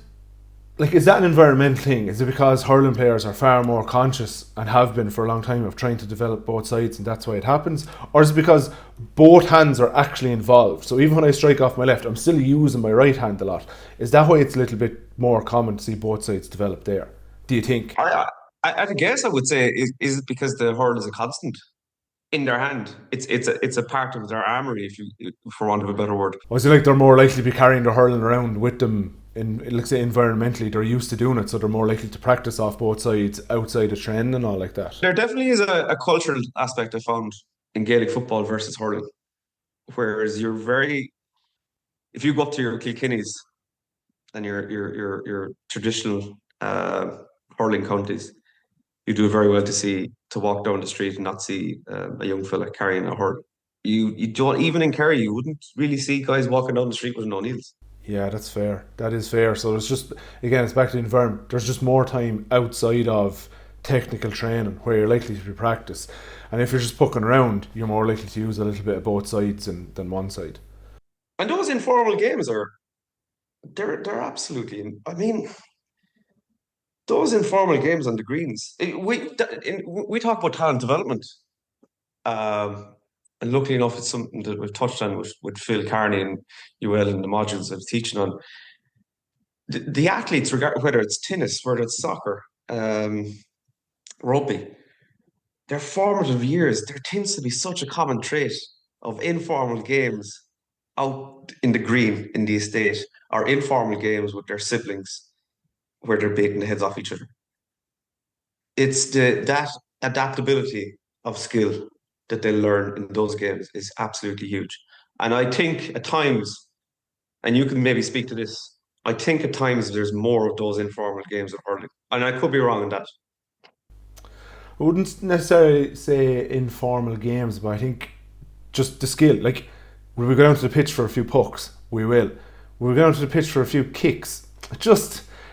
Speaker 1: like, is that an environmental thing? Is it because hurling players are far more conscious and have been for a long time of trying to develop both sides and that's why it happens? Or is it because both hands are actually involved? So even when I strike off my left, I'm still using my right hand a lot. Is that why it's a little bit more common to see both sides develop there? Do you think?
Speaker 2: I guess I would say is it because the hurl is a constant in their hand. It's a part of their armory, if you for want of a better word.
Speaker 1: Or is it like they're more likely to be carrying their hurling around with them in, let's say, environmentally, they're used to doing it, so they're more likely to practice off both sides outside of training and all like that?
Speaker 2: There definitely is a cultural aspect I found in Gaelic football versus hurling. Whereas if you go up to your Kilkennys and your traditional hurling counties, You do very well to walk down the street and not see a young fella carrying a hurl. You don't even in Kerry, you wouldn't really see guys walking down the street with no needles.
Speaker 1: Yeah, that's fair. That is fair. So it's just, again, it's back to the environment. There's just more time outside of technical training where you're likely to be practice. And if you're just pucking around, you're more likely to use a little bit of both sides than one side.
Speaker 2: And those informal games are they're absolutely. I mean, those informal games on the greens. We talk about talent development, and luckily enough, it's something that we've touched on with Phil Carney and UL in the modules I was teaching on. The athletes, whether it's tennis, whether it's soccer, rugby, their formative years, there tends to be such a common trait of informal games out in the green in the estate, or informal games with their siblings where they're beating the heads off each other. It's that adaptability of skill that they learn in those games is absolutely huge. And I think at times, and you can maybe speak to this, I think at times there's more of those informal games of hurling. And I could be wrong in that.
Speaker 1: I wouldn't necessarily say informal games, but I think just the skill. Like, will we go down to the pitch for a few pucks? We will. Will we go down to the pitch for a few kicks?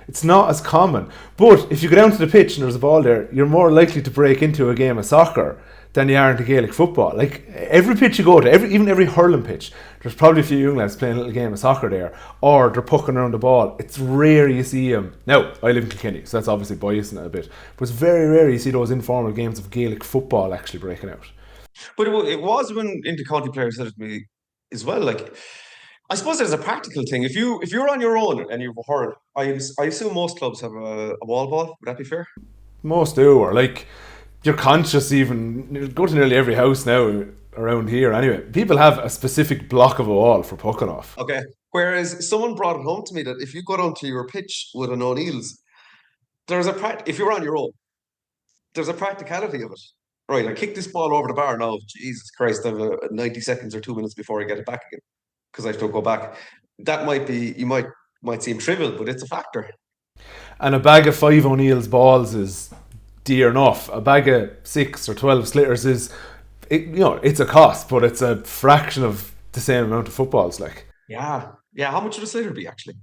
Speaker 1: It's not as common. But if you go down to the pitch and there's a ball there, you're more likely to break into a game of soccer than you are into Gaelic football. Like, every pitch you go to, even every hurling pitch, there's probably a few young lads playing a little game of soccer there, or they're pucking around the ball. It's rare you see them. Now, I live in Kilkenny, so that's obviously biasing it a bit, but it's very rare you see those informal games of Gaelic football actually breaking out.
Speaker 2: But it was when intercounty players said it to me as well. Like, I suppose there's a practical thing. If you're on your own and you've heard, I assume most clubs have a wall ball. Would that be fair?
Speaker 1: Most do, or like, you're conscious even, go to nearly every house now around here anyway. People have a specific block of a wall for pucking off.
Speaker 2: Okay. Whereas someone brought it home to me that if you go down to your pitch with an O'Neill's, if you're on your own, there's a practicality of it. Right, I kick this ball over the bar now. Jesus Christ, I have 90 seconds or 2 minutes before I get it back again because I have to go back. That might be, might seem trivial, but it's a factor.
Speaker 1: And a bag of 5 O'Neill's balls is dear enough. A bag of 6 or 12 slitters is, it's a cost, but it's a fraction of the same amount of footballs. Like,
Speaker 2: Yeah. Yeah. How much would a Slater be actually?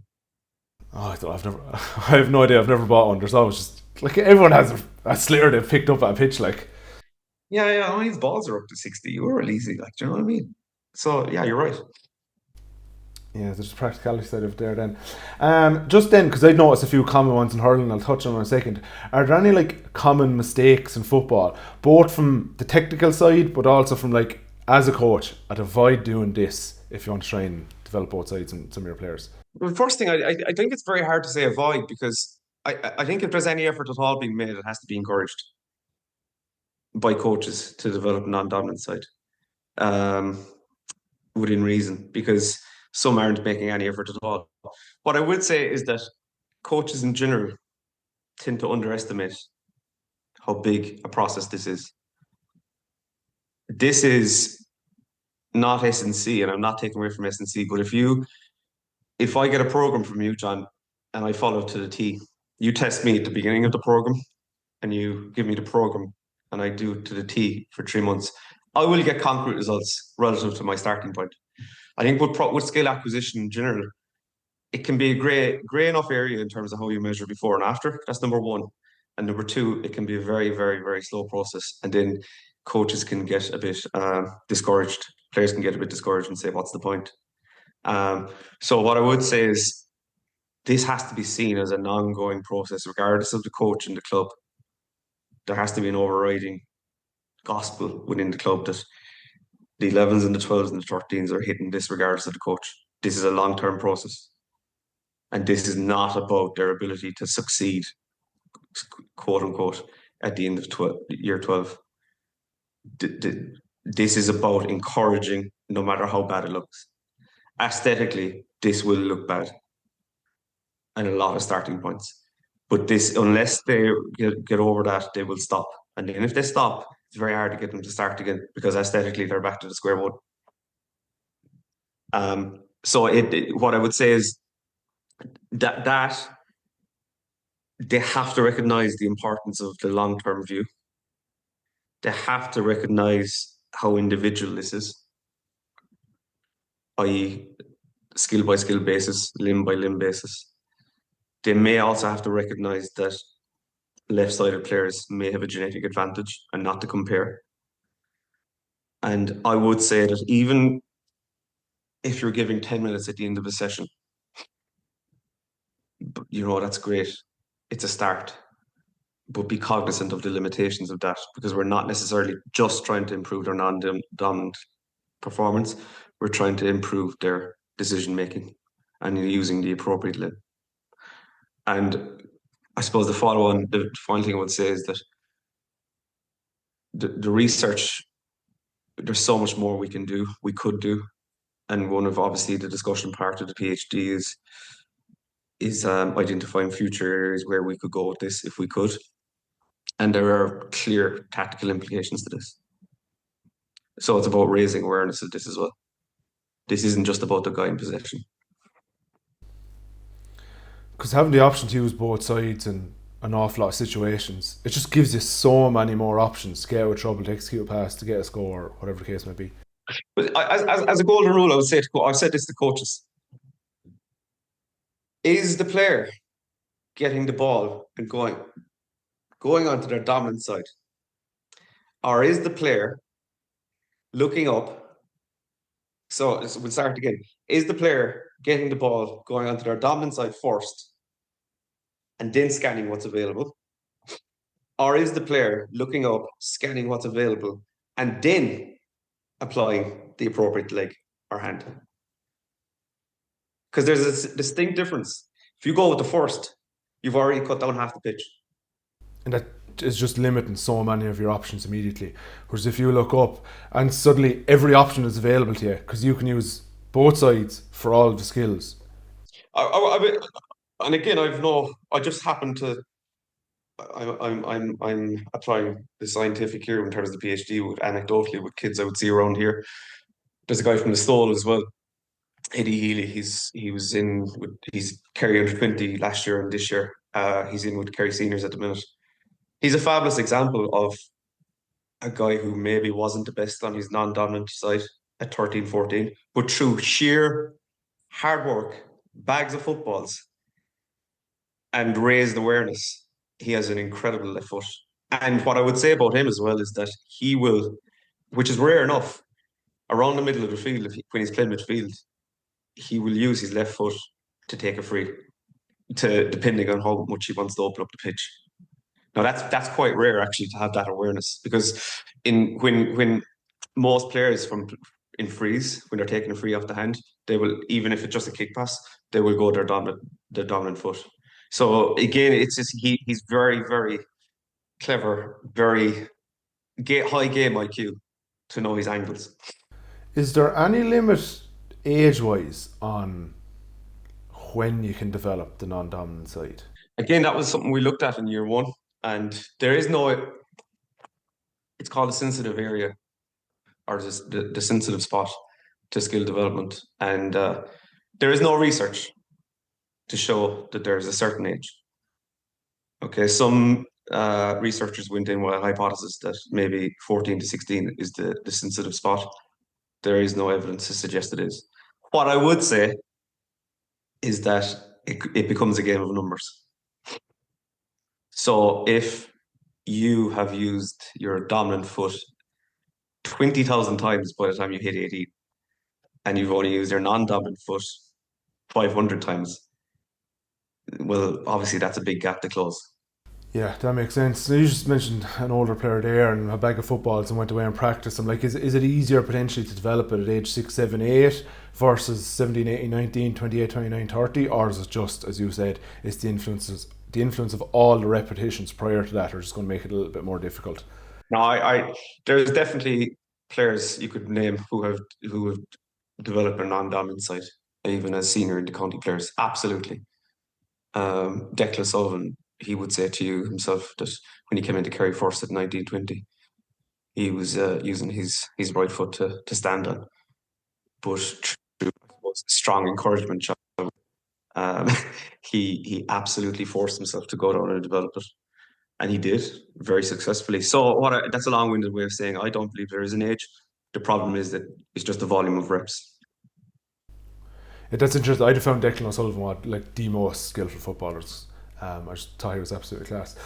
Speaker 1: oh, I have no idea. I've never bought one. There's always just like everyone has a slitter they've picked up at a pitch. Like,
Speaker 2: Yeah. Yeah. I mean, these balls are up to 60 euro easy. Like, do you know what I mean? So, yeah, you're right.
Speaker 1: yeah, there's a practicality side of it there. Then, just then, because I've noticed a few common ones in hurling. I'll touch on in a second. Are there any like common mistakes in football, both from the technical side, but also from like as a coach, I'd avoid doing this if you want to try and develop both sides and some of your players.
Speaker 2: Well, the first thing, I think it's very hard to say avoid because I think if there's any effort at all being made, it has to be encouraged by coaches to develop a non-dominant side um, within reason because some aren't making any effort at all. What I would say is that coaches in general tend to underestimate how big a process this is. This is not S&C, and I'm not taking away from S&C, but if I get a program from you, John, and I follow it to the T, you test me at the beginning of the program and you give me the program and I do it to the T for 3 months, I will get concrete results relative to my starting point. I think with skill acquisition in general, it can be a grey enough area in terms of how you measure before and after. That's number one. And number two, it can be a very, very, very slow process. And then coaches can get a bit discouraged. Players can get a bit discouraged and say, what's the point? So what I would say is this has to be seen as an ongoing process, regardless of the coach and the club. There has to be an overriding gospel within the club that the 11s and the 12s and the 13s are hitting this regardless of the coach. This is a long-term process. And this is not about their ability to succeed, quote unquote, at the end of year 12. This is about encouraging no matter how bad it looks. Aesthetically, this will look bad and a lot of starting points. But this, unless they get over that, they will stop. And then if they stop, it's very hard to get them to start again because aesthetically they're back to the square one. So what I would say is that they have to recognize the importance of the long-term view. They have to recognize how individual this is, i.e., skill by skill basis, limb by limb basis. They may also have to recognize that left-sided players may have a genetic advantage and not to compare. And I would say that even if you're giving 10 minutes at the end of a session, that's great. It's a start. But be cognizant of the limitations of that, because we're not necessarily just trying to improve their non-dominant performance. We're trying to improve their decision making and using the appropriate limb. And I suppose the final thing I would say is that the research, there's so much more we could do. And one of obviously the discussion part of the PhD is identifying future areas where we could go with this if we could. And there are clear tactical implications to this. So it's about raising awareness of this as well. This isn't just about the guy in possession.
Speaker 1: Because having the option to use both sides in an awful lot of situations, it just gives you so many more options to get out of trouble, to execute a pass, to get a score, whatever the case may be.
Speaker 2: But as a golden rule, I would say I've said this to coaches: is the player getting the ball and going onto their dominant side, or is the player looking up? So we'll start again. Is the player getting the ball, going onto their dominant side first, and then scanning what's available? Or is the player looking up, scanning what's available, and then applying the appropriate leg or hand? Because there's a distinct difference. If you go with the first, you've already cut down half the pitch.
Speaker 1: And that is just limiting so many of your options immediately. Whereas if you look up and suddenly every option is available to you, because you can use both sides for all of the skills.
Speaker 2: And again, I just happen to. I'm applying the scientific here in terms of the PhD anecdotally with kids I would see around here. There's a guy from the Stole as well, Eddie Healy. He's Kerry under 20 last year and this year. He's in with Kerry seniors at the minute. He's a fabulous example of a guy who maybe wasn't the best on his non-dominant side at 13, 14, but through sheer hard work, bags of footballs, and raised awareness, he has an incredible left foot. And what I would say about him as well is that he will, which is rare enough, around the middle of the field, when he's playing midfield, he will use his left foot to take a free, depending on how much he wants to open up the pitch. Now that's quite rare actually to have that awareness, because when most players in frees, when they're taking a free off the hand, they will, even if it's just a kick pass, they will go their dominant foot. So again, it's just he's very, very clever, very high game IQ to know his angles.
Speaker 1: Is there any limit age-wise on when you can develop the non-dominant side?
Speaker 2: Again, that was something we looked at in year one, and there is no. It's called a sensitive area, or the sensitive spot to skill development, and there is no research to show that there is a certain age. Okay, some researchers went in with a hypothesis that maybe 14 to 16 is the sensitive spot. There is no evidence to suggest it is. What I would say is that it becomes a game of numbers. So if you have used your dominant foot 20,000 times by the time you hit 18, and you've only used your non-dominant foot 500 times, well, obviously that's a big gap to close.
Speaker 1: Yeah, that makes sense. So you just mentioned an older player there and a bag of footballs and went away and practiced. I'm like, is it easier potentially to develop it at age 6, 7, 8 versus 17, 18, 19, 28, 29, 30? Or is it just, as you said, it's the influence of all the repetitions prior to that are just going to make it a little bit more difficult?
Speaker 2: Now, there's definitely players you could name who have developed a non-dominant side, even as senior in the county players. Absolutely. Declan Sullivan, he would say to you himself that when he came into Kerry first at 19, 20, he was using his right foot to stand on. But through, I suppose, strong encouragement, Um, he absolutely forced himself to go down and develop it, and he did very successfully. So that's a long-winded way of saying I don't believe there is an age. The problem is that it's just the volume of reps.
Speaker 1: That's interesting. I'd have found Declan O'Sullivan one like the most skillful footballers. I just thought he was absolutely class.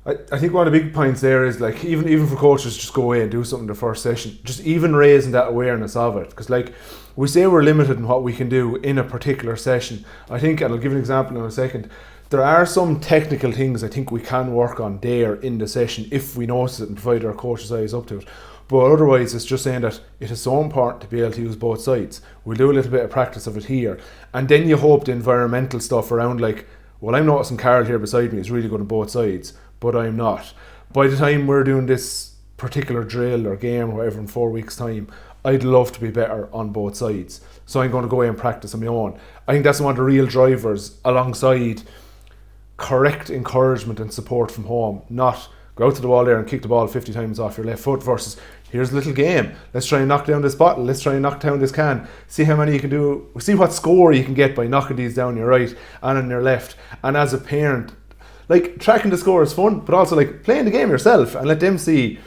Speaker 1: I think one of the big points there is like even for coaches just go away and do something the first session, just even raising that awareness of it, because like we say we're limited in what we can do in a particular session. I think, and I'll give an example in a second, there are some technical things I think we can work on there in the session if we notice it and provide our coach's eyes up to it. But otherwise, it's just saying that it is so important to be able to use both sides. We'll do a little bit of practice of it here, and then you hope the environmental stuff around, like, well, I'm noticing Karol here beside me is really good on both sides, but I'm not. By the time we're doing this particular drill or game or whatever in 4 weeks' time, I'd love to be better on both sides. So I'm going to go away and practice on my own. I think that's one of the real drivers alongside correct encouragement and support from home, not go out to the wall there and kick the ball 50 times off your left foot versus here's a little game, let's try and knock down this bottle, let's try and knock down this can, see how many you can do, see what score you can get by knocking these down your right and on your left. And as a parent, like, tracking the score is fun, but also like playing the game yourself and let them see,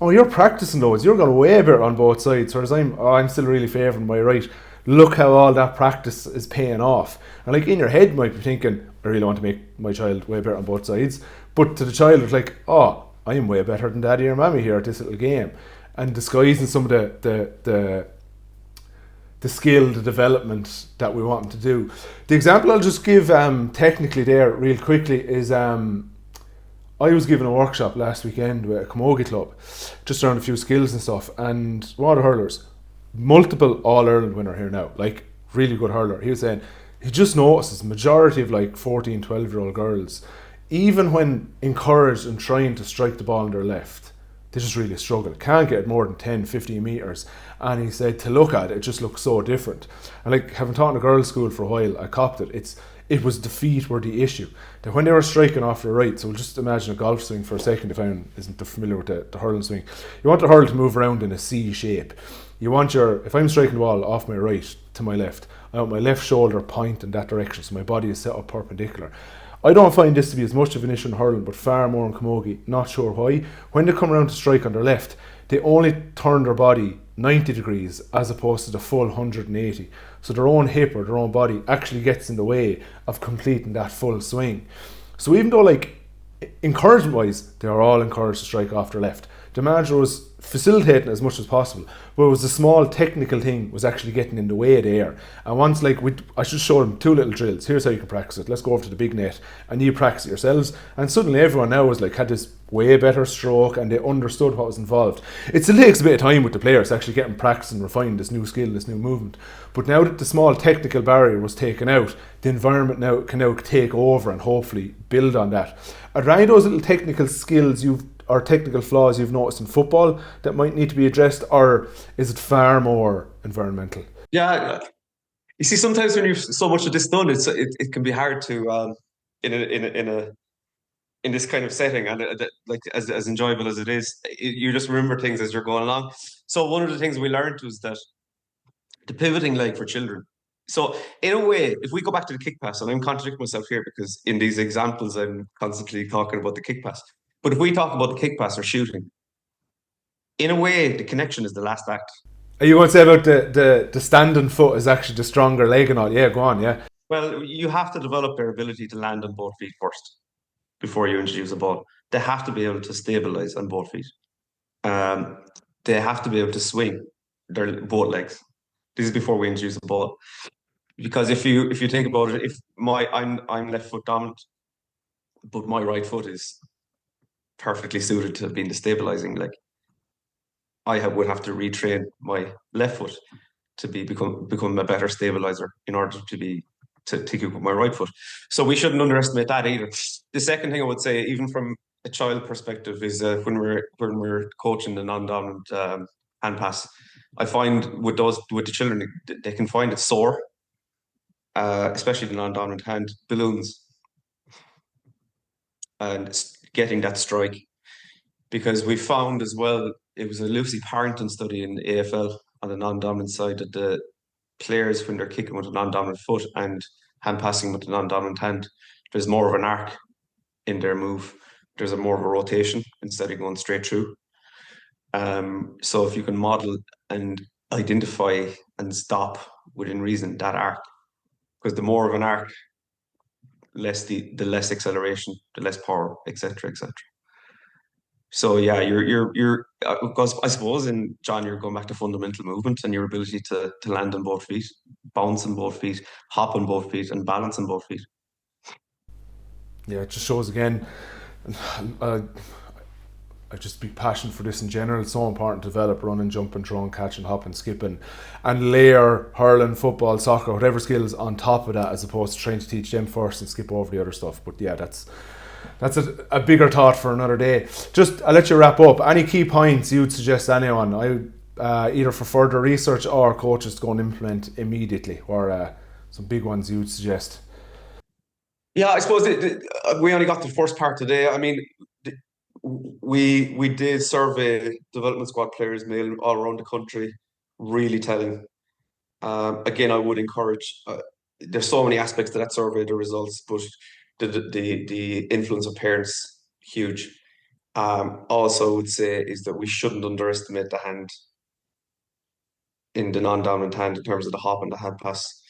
Speaker 1: oh, you're practicing those, you're going way better on both sides, whereas I'm still really favouring my right. Look how all that practice is paying off. And like in your head you might be thinking, I really want to make my child way better on both sides, but to the child it's like, oh, I am way better than daddy or mommy here at this little game. And disguising some of the skill, the development that we want them to do. The example I'll just give technically there real quickly is I was given a workshop last weekend with a camogie club just around a few skills and stuff, and one of the hurlers, multiple All-Ireland winner here now, like really good hurler, he was saying he just notices majority of like 14, 12-year-old girls, even when encouraged and trying to strike the ball on their left, they just really struggle. Can't get more than 10, 15 metres. And he said to look at it, it just looks so different. And like having taught in a girls' school for a while, I copped it. It was the feet were the issue. That when they were striking off the right, so we'll just imagine a golf swing for a second if anyone isn't familiar with the hurling swing. You want the hurl to move around in a C shape. You want if I'm striking the ball off my right to my left, I want my left shoulder point in that direction, so my body is set up perpendicular. I don't find this to be as much of an issue in hurling, but far more in camogie. Not sure why. When they come around to strike on their left, they only turn their body 90 degrees as opposed to the full 180. So their own hip or their own body actually gets in the way of completing that full swing. So even though, like, encouragement wise, they are all encouraged to strike off their left, the manager was facilitating as much as possible, but it was a small technical thing was actually getting in the way there. And once, like, I should show them two little drills, here's how you can practice it, let's go over to the big net and you practice it yourselves, and suddenly everyone now was like, had this way better stroke and they understood what was involved. It still takes a bit of time with the players to actually get them practicing and refine this new skill, this new movement, but now that the small technical barrier was taken out, the environment now can take over and hopefully build on that. Are there any of those little technical skills or technical flaws you've noticed in football that might need to be addressed, or is it far more environmental?
Speaker 2: Yeah, you see, sometimes when you've so much of this done, it can be hard to in this kind of setting, and like as enjoyable as it is, you just remember things as you're going along. So one of the things we learned was that the pivoting leg for children. So in a way, if we go back to the kick pass, and I'm contradicting myself here because in these examples I'm constantly talking about the kick pass, but if we talk about the kick pass or shooting, in a way, the connection is the last act.
Speaker 1: Are you going to say about the standing foot is actually the stronger leg and all? Yeah, go on, yeah.
Speaker 2: Well, you have to develop their ability to land on both feet first before you introduce a ball. They have to be able to stabilize on both feet. Um, they have to be able to swing their both legs. This is before we introduce a ball. Because if you think about it, if I'm left foot dominant, but my right foot is perfectly suited to being the stabilizing leg, would have to retrain my left foot to become a better stabilizer in order to keep up my right foot. So we shouldn't underestimate that either. The second thing I would say, even from a child perspective, is when we're coaching the non-dominant hand pass, I find with the children, they can find it sore, especially the non-dominant hand balloons, and getting that strike, because we found as well, it was a Lucy Parental study in the AFL on the non-dominant side, that players when they're kicking with a non-dominant foot and hand passing with a non-dominant hand, there's more of an arc in their move. There's a more of a rotation instead of going straight through. So if you can model and identify and stop within reason that arc, because the more of an arc, the less acceleration, the less power, etc., etc. So yeah, you're because I suppose in John, you're going back to fundamental movement and your ability to land on both feet, bounce on both feet, hop on both feet, and balance on both feet.
Speaker 1: Yeah, it just shows again. Uh, I just big passion for this in general. It's so important to develop running, jumping, throwing, catching, hopping, skipping, and layer hurling, football, soccer, whatever skills on top of that, as opposed to trying to teach them first and skip over the other stuff. But yeah, that's a bigger thought for another day. Just I'll let you wrap up. Any key points you'd suggest to anyone, either for further research or coaches to go and implement immediately, or some big ones you'd suggest?
Speaker 2: Yeah, I suppose we only got the first part today. I mean, we did survey development squad players male all around the country, really telling. Again, I would encourage. There's so many aspects to that survey, the results, but the influence of parents huge. Also, would say is that we shouldn't underestimate the hand in the non-dominant hand in terms of the hop and the hand pass.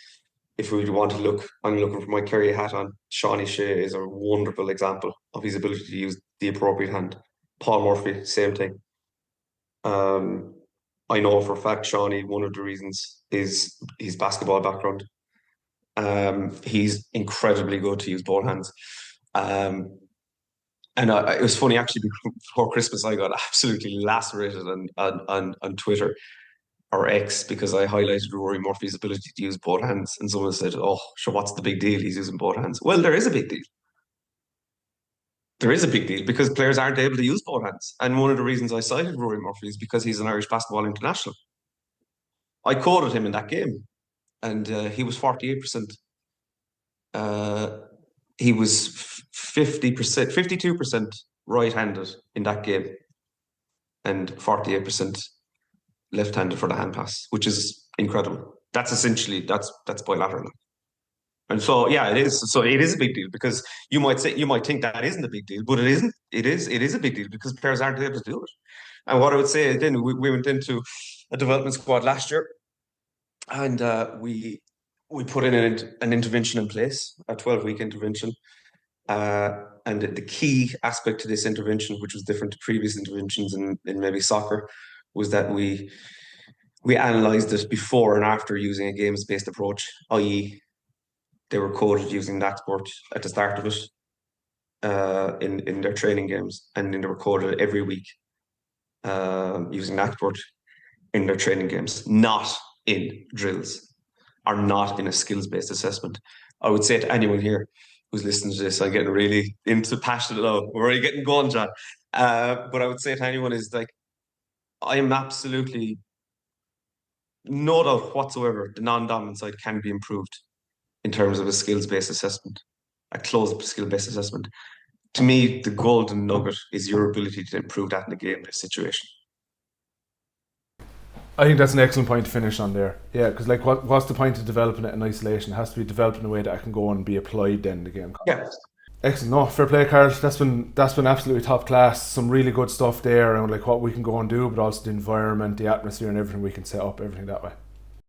Speaker 2: If we want to look, I'm looking for my Kerry hat on. Shawnee Shea is a wonderful example of his ability to use the appropriate hand. Paul Murphy, same thing. Um, I know for a fact Shawnee, one of the reasons is his basketball background. He's incredibly good to use both hands. Um, and it was funny actually before Christmas, I got absolutely lacerated on Twitter or X because I highlighted Rory Murphy's ability to use both hands, and someone said, "Oh, sure, what's the big deal? He's using both hands." Well, there is a big deal. There is a big deal because players aren't able to use both hands, and one of the reasons I cited Rory Murphy is because he's an Irish basketball international. I quoted him in that game, and he was 48%. Uh, he was 50%, 52% right-handed in that game, and 48% left-handed for the hand pass, which is incredible. That's essentially that's bilateral. And so yeah, it is. So it is a big deal because you might think that isn't a big deal, but it isn't. It is a big deal because players aren't able to do it. And what I would say then we went into a development squad last year, and we put in an intervention in place, a 12-week intervention. And the key aspect to this intervention, which was different to previous interventions in maybe soccer, was that we analysed it before and after using a games-based approach, i.e., they were coded using that sport at the start of it in their training games, and then they were coded every week using that sport in their training games, not in drills, or not in a skills-based assessment. I would say to anyone here who's listening to this, I'm getting really into passionate now. We're already getting going, John. But I would say to anyone is like, I am absolutely no doubt whatsoever the non-dominant side can be improved in terms of a skills-based assessment, a closed skill-based assessment. To me, the golden nugget is your ability to improve that in a game-based situation.
Speaker 1: I think that's an excellent point to finish on there. Yeah, because like, what's the point of developing it in isolation? It has to be developed in a way that I can go and be applied then in the game.
Speaker 2: Yeah.
Speaker 1: Excellent. No, fair play, Karol. That's been absolutely top class. Some really good stuff there around like what we can go and do, but also the environment, the atmosphere, and everything we can set up, everything that way.